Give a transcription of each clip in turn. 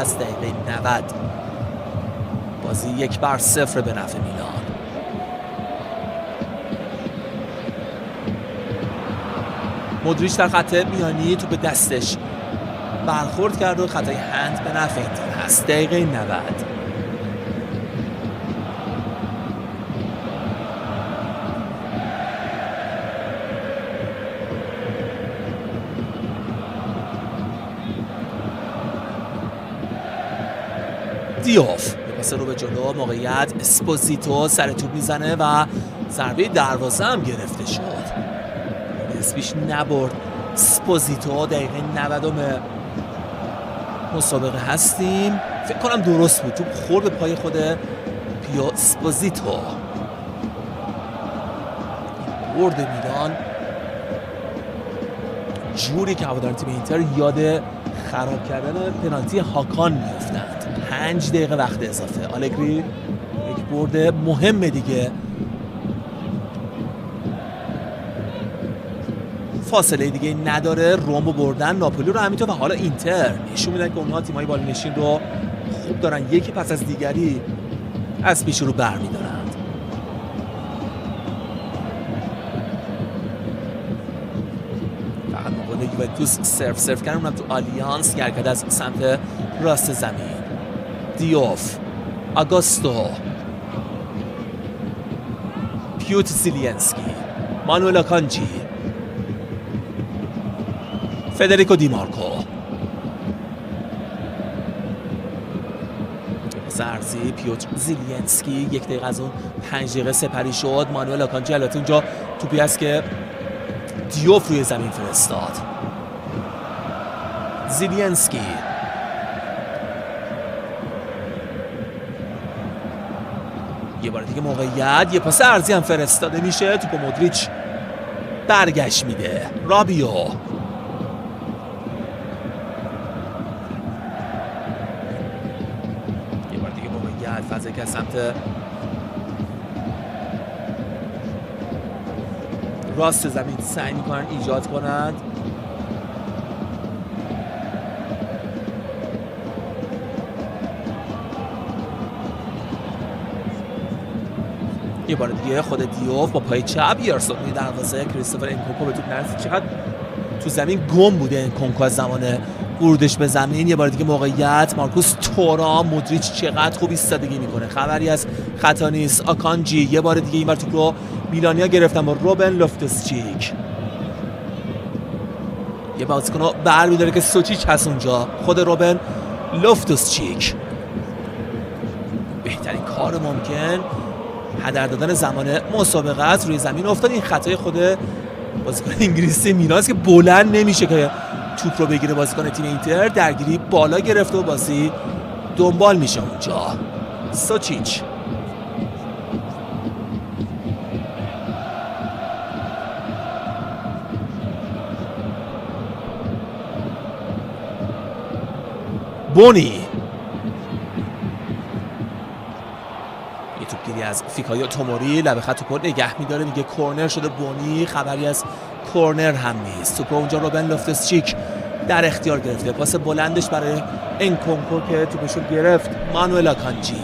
هست. دقیقه 90 بازی 1-0 به نفع میلان. مودریچ در خط میانی تو به دستش برخورد کرد و خطای هند به نفع اینتر هست. دقیقه 90 دیوف پاس رو به جلو، موقعیت اسپوزیتو سر توپ میزنه و ضربه دروازه هم گرفته شد. اسپیش نبرد اسپوزیتو. دقیقه 90 مسابقه هستیم. فکر کنم درست بود، توپ خورد پای خود پیو اسپوزیتو. برد میلان جوری که هواداران تیم اینتر یاد خراب کردن پنالتی هاکان میافتند. 5 دقیقه وقت اضافه. آلگری یک برد مهمه دیگه. فاصله دیگه نداره. رومو بردن، ناپولی رو همینطور و حالا اینتر نشون میدن که اونها تیمای بالینشین رو خوب دارن، یکی پس از دیگری از پیش رو برمیدارند. فقط مقابل یوونتوس سرف کردن، اونم تو آلیانس گرکد از سمت راست زمین. دیوف، آگوستو، پیوت زیلینسکی، مانوئل آکانجی، فدریکو دیمارکو. سرزی پیوتر زیلینسکی 1 دقیقه از اون 5 دقیقه سپری شد. مانوئل آکانجی البته اونجا توپی هست که دیوف روی زمین فرستاد. زیلینسکی یه بار دیگه موقعیت، یه پاس ارضی هم فرستاده میشه. توپ مودریچ برگشت میده. رابیو، فضایی که از سمت راست زمین سعی میکنن ایجاد کنند. یه بار دیگه خود دیوف با پای چپ یارسون روی دروازه. کریستوفر انکونکو به توپ نرسید. چقدر تو زمین گم بوده انکونکو از زمان ورودش به زمین. یه بار دیگه موقعیت، مارکوس تورام. مودریچ چقدر خوب ایستادگی میکنه، خبری از خطا نیست. آکانجی یه بار دیگه اینور توپ رو میلانیا گرفتن با روبن لوفتوس-چیک. یه بازیکن رو برمی‌داره که سوچیچ هست اونجا. خود روبن لوفتوس-چیک بهترین کار ممکن هدر دادن زمان مسابقه است روی زمین افتاد. این خطای خود بازیکن انگلیسی میلان است که بلند نمیشه که توپ رو بگیره. بازیکن تیم اینتر درگیری بالا گرفته و بازی دنبال میشه اونجا. سوچیچ بونی، یه توپگیری از فیکایو توموری، لبه خط توپ نگه میداره، میگه کورنر شده بونی. خبری از کورنر هم نیست. توپ اونجا روبن لوفتوس-چیک در اختیار گرفته. پاس بلندش برای انکونکو که توپشو گرفت. مانوئل آکانجی،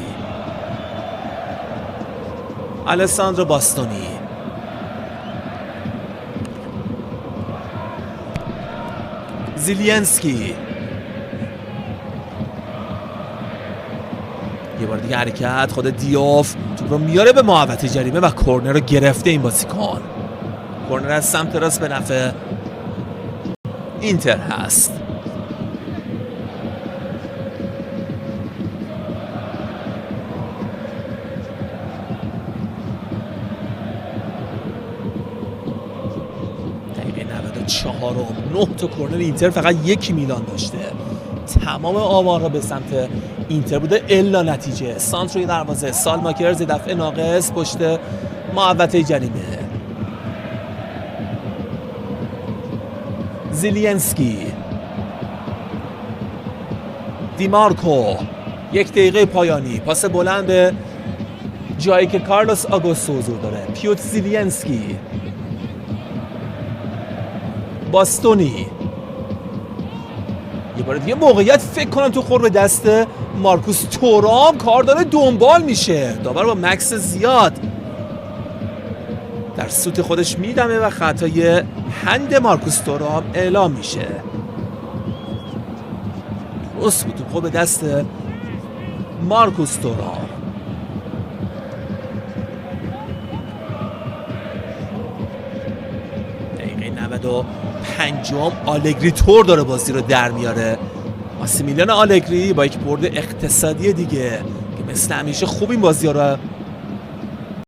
الساندرو باستونی، زیلینسکی. یه بار دیگه حرکت، خود دیوف توپ رو میاره به محوطه جریمه و کورنر رو گرفته این بازیکن. کورنر از سمت راست به نفع اینتر هست. دقیقه 94 9 تا کورنر اینتر، فقط یکی میلان داشته. تمام آمارها به سمت اینتر بوده الا نتیجه. سانتر روی دروازه، سالماکرز دفعه ناقص پشت محوطه جریمه. زیلینسکی، دیمارکو، 1 دقیقه پایانی. پاس بلند به جایی که کارلوس آگوستو حضور داره. پیوت زیلینسکی، باستونی، یه بار دیگه موقعیت فکر کنم تو خورد به دست مارکوس تورام، کار داره دنبال میشه. داور با مکس زیاد در سوت خودش میدمه و خطای هند مارکوس تورام اعلام میشه. درست بود، تو خورد به دست مارکوس تورام. دقیقه 95 آلگری تور داره بازی رو در میاره. ماسیمیلیانو آلگری با یک برد اقتصادی دیگه که مثل همیشه خوب این بازی ها رو